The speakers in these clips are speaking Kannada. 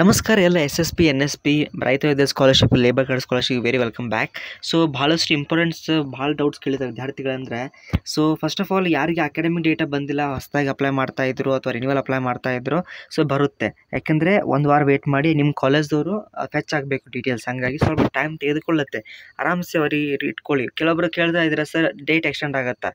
ನಮಸ್ಕಾರ ಎಲ್ಲ S S P N S P ರೈತ ವಿದ್ಯಾ scholarship labour card scholarship very welcome back. So ಭಾಳಷ್ಟು ಇಂಪಾರ್ಟೆಂಟ್ಸ್ ಭಾಳ ಡೌಟ್ಸ್ ಕೇಳಿದ್ದಾರೆ ವಿದ್ಯಾರ್ಥಿಗಳಂದರೆ. ಸೊ ಫಸ್ಟ್ ಆಫ್ ಆಲ್ ಯಾರಿಗೆ ಅಕಾಡೆಮಿಕ್ ಡೇಟಾ ಬಂದಿಲ್ಲ, ಹೊಸದಾಗಿ ಅಪ್ಲೈ ಮಾಡ್ತಾ ಇದ್ರು ಅಥವಾ ರಿನ್ಯೂವಲ್ ಅಪ್ಲೈ ಮಾಡ್ತಾ ಇದ್ರು, ಸೊ ಬರುತ್ತೆ. ಯಾಕೆಂದರೆ ಒಂದು ವಾರ ವೇಟ್ ಮಾಡಿ ನಿಮ್ಮ ಕಾಲೇಜ್ದವರು ಫೆಚ್ ಆಗಬೇಕು ಡೀಟೇಲ್ಸ್. ಹಾಗಾಗಿ ಸ್ವಲ್ಪ ಟೈಮ್ ತೆಗೆದುಕೊಳ್ಳುತ್ತೆ. ಆರಾಮ್ಸೆ ಅವ್ರಿಗೆ ಇಟ್ಕೊಳ್ಳಿ. ಕೆಲವೊಬ್ಬರು ಕೇಳ್ತಾ ಇದ್ದಾರೆ ಸರ್ ಡೇಟ್ ಎಕ್ಸ್ಟೆಂಡ್ ಆಗುತ್ತಾ,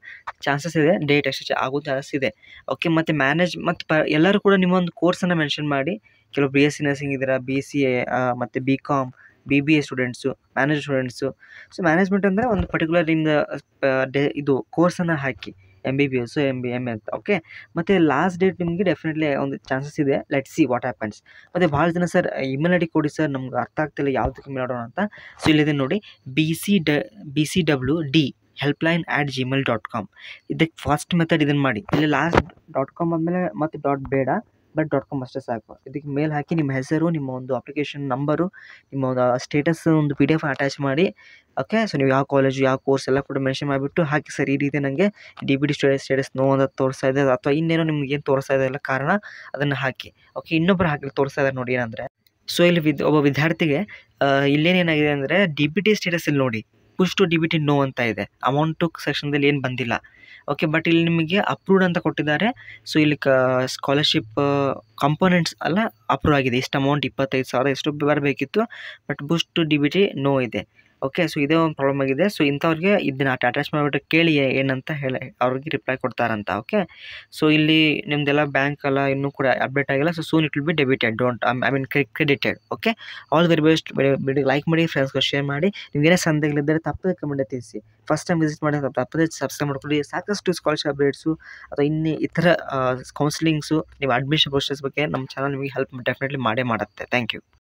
ಚಾನ್ಸಸ್ ಇದೆ, ಡೇಟ್ ಎಕ್ಸ್ಟೆಂಡ್ ಆಗೋ ಚಾನ್ಸಸ್ ಇದೆ. ಓಕೆ, ಮತ್ತು ಮ್ಯಾನೇಜ್ ಮತ್ತು ಎಲ್ಲರೂ ಕೂಡ ನಿಮ್ಮೊಂದು ಕೋರ್ಸನ್ನು ಮೆನ್ಷನ್ ಮಾಡಿ. ಕೆಲವು ಬಿ ಎಸ್ ಸಿ ನರ್ಸಿಂಗ್ ಇದ್ದೀರಾ, ಬಿ ಸಿ ಎ ಮತ್ತು B com, B B A students, manage students. So management ಅಂದರೆ ಒಂದು ಪರ್ಟಿಕ್ಯುಲರ್ ನಿಮ್ಮದು ಇದು ಕೋರ್ಸನ್ನು ಹಾಕಿ MBBS MA ಅಂತ. ಓಕೆ, ಮತ್ತು ಲಾಸ್ಟ್ ಡೇಟ್ ನಿಮಗೆ ಡೆಫಿನೆಟ್ಲಿ ಒಂದು ಚಾನ್ಸಸ್ ಇದೆ. Let see what happens. ಮತ್ತು ಭಾಳ ಜನ ಸರ್ ಇಮೇಲ್ ಐ ಡಿ ಕೊಡಿ ಸರ್, ನಮ್ಗೆ ಅರ್ಥ ಆಗ್ತಿಲ್ಲ ಯಾವುದಕ್ಕೆ ಮೇಲ್ ಮಾಡೋಣ ಅಂತ. ಸೊ ಇಲ್ಲಿದೆ ನೋಡಿ, BCWD helpline@gmail.com. ಇದಕ್ಕೆ ಫಾಸ್ಟ್ ಮೆಥಡ್ ಇದನ್ನು ಮಾಡಿ. ಇಲ್ಲಿ ಲಾಸ್ಟ್ .com ಆದಮೇಲೆ ಮತ್ತೆ ಡಾಟ್ ಬೇಡ, ಬಟ್ .com ಅಷ್ಟೇ ಸಾಕು. ಇದಕ್ಕೆ ಮೇಲ್ ಹಾಕಿ ನಿಮ್ಮ ಹೆಸರು, ನಿಮ್ಮ ಒಂದು ಅಪ್ಲಿಕೇಶನ್ ನಂಬರು, ನಿಮ್ಮ ಒಂದು ಸ್ಟೇಟಸ್ ಒಂದು PDF ಅಟ್ಯಾಚ್ ಮಾಡಿ. ಓಕೆ, ಸೊ ನೀವು ಯಾವ ಕಾಲೇಜು ಯಾವ ಕೋರ್ಸ್ ಎಲ್ಲ ಕೂಡ ಮೆನ್ಷನ್ ಮಾಡಿಬಿಟ್ಟು ಹಾಕಿ ಸರ್, ಈ ರೀತಿ ನನಗೆ DBD ಸ್ಟೇಟಸ್ ನೋ ಅಂತ ತೋರಿಸ್ತಾ ಇದೆ, ಅಥವಾ ಇನ್ನೇನೋ ನಿಮ್ಗೆ ಏನು ತೋರಿಸ್ತಾ ಇದೆಯಲ್ಲ ಕಾರಣ, ಅದನ್ನು ಹಾಕಿ. ಓಕೆ, ಇನ್ನೊಬ್ಬರು ಹಾಕಿ ತೋರಿಸ್ತಾ ಇದ್ದಾರೆ ನೋಡಿ ಏನಂದರೆ. ಸೊ ಇಲ್ಲಿ ಒಬ್ಬ ವಿದ್ಯಾರ್ಥಿಗೆ ಇಲ್ಲೇನೇನಾಗಿದೆ ಅಂದರೆ DBT ಸ್ಟೇಟಸ್ ಇಲ್ಲಿ ನೋಡಿ, ಪುಷ್ ಟು DBT ನೋ ಅಂತ ಇದೆ. ಅಮೌಂಟು ಸೆಕ್ಷನ್ದಲ್ಲಿ ಏನು ಬಂದಿಲ್ಲ. ಓಕೆ, ಬಟ್ ಇಲ್ಲಿ ನಿಮಗೆ ಅಪ್ರೂವ್ಡ್ ಅಂತ ಕೊಟ್ಟಿದ್ದಾರೆ. ಸೊ ಇಲ್ಲಿ ಸ್ಕಾಲರ್ಶಿಪ್ ಕಾಂಪೋನೆಂಟ್ಸ್ ಎಲ್ಲ ಅಪ್ರೂವ್ ಆಗಿದೆ. ಇಷ್ಟು ಅಮೌಂಟ್ 25,000 ಎಷ್ಟು ಬರಬೇಕಿತ್ತು, ಬಟ್ ಬುಷ್ ಟು DBT ನೋ ಇದೆ. ಓಕೆ, ಸೊ ಇದೇ ಒಂದು ಪ್ರಾಬ್ಲಮ್ ಆಗಿದೆ. ಸೊ ಇಂಥವ್ರಿಗೆ ಇದನ್ನ ಅಟ್ಯಾಚ್ ಮಾಡಿಬಿಟ್ಟು ಕೇಳಿ ಏನಂತ ಹೇಳಿ ಅವ್ರಿಗೆ ರಿಪ್ಲೈ ಕೊಡ್ತಾರಂತ. ಓಕೆ, ಸೊ ಇಲ್ಲಿ ನಿಮ್ಮದೆಲ್ಲ ಬ್ಯಾಂಕ್ ಎಲ್ಲ ಇನ್ನೂ ಕೂಡ ಅಪ್ಡೇಟ್ ಆಗಿಲ್ಲ. So soon it will be debited, I mean credited. Okay, all very best. Like ಮಾಡಿ, ಫ್ರೆಂಡ್ಸ್ಗೆ ಶೇರ್ ಮಾಡಿ. ನಿಮಗೇನೇ ಸಂದೇಹಗಳಿದ್ದರೆ ತಪ್ಪದೆ ಕಮೆಂಟ್ ತಿಳಿಸಿ. ಫಸ್ಟ್ ಟೈಮ್ ವಿಸಿಟ್ ಮಾಡಿ ತಪ್ಪದೆ ಸಬ್ಸ್ಕ್ರೈಬ್ ಮಾಡ್ಕೊಳ್ಳಿ. ಸಾಕಷ್ಟು ಸ್ಕಾಲರ್ಶಿಪ್ ಅಪ್ಡೇಟ್ಸು ಅಥವಾ ಇತರ ಕೌನ್ಸಿಲಿಂಗ್ಸು, ನೀವು ಅಡ್ಮಿಷನ್ ಪ್ರೊಸೆಸ್ ಬಗ್ಗೆ ನಮ್ಮ ಚಾನಲ್ ನಿಮಗೆ ಹೆಲ್ಪ್ ಡೆಫಿನೆಟ್ಲಿ ಮಾಡೇ ಮಾಡುತ್ತೆ. Thank you.